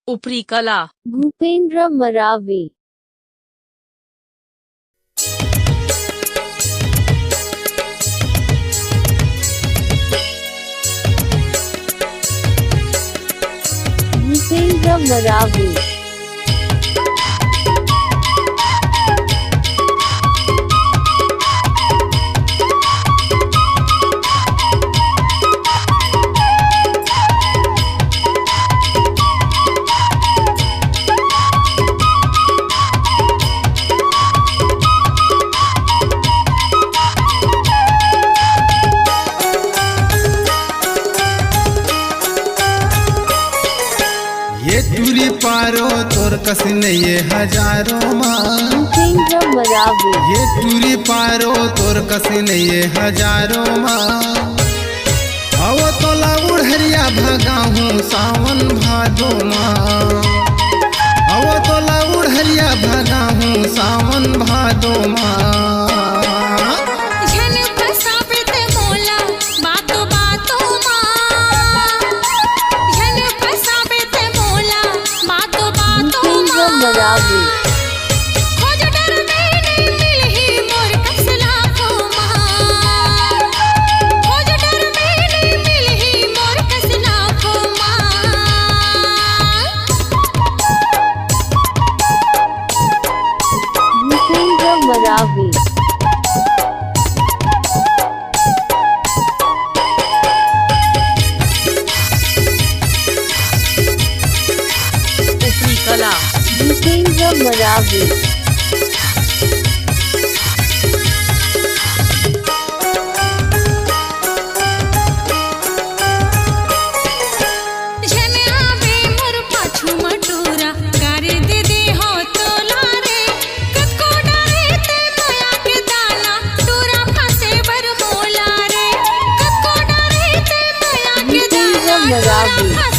उपरी कला। भूपेंद्र मरावे। भूपेंद्र मरावे। ये दूरी पारो तोर कसने ये हजारों माँ। भूपेंद्र मरावे। ये दूरी पारो तोर कसने ये हजारों माँ। आवो तो लाउड़हरिया भगा हूँ सावन भादो माँ। आवो तो लाउड़हरिया भगा हूँ सावन भादो माँ। मरावे। खोज डर में नहीं मिलही मोर कसला खोमा। खोज डर में नहीं मिलही मोर कसला खोमा। भूपेंद्र मरावे। उपरी कला। भूपेंद्र मरावे। जन आवे मोर पाछू मटूरा गारे दे दे हो तो लारे। कक्को डरे ते माया के दाना टूरा फंसे बर मोला रे। कक्को डरे ते माया के भूपेंद्र दाना मरावे।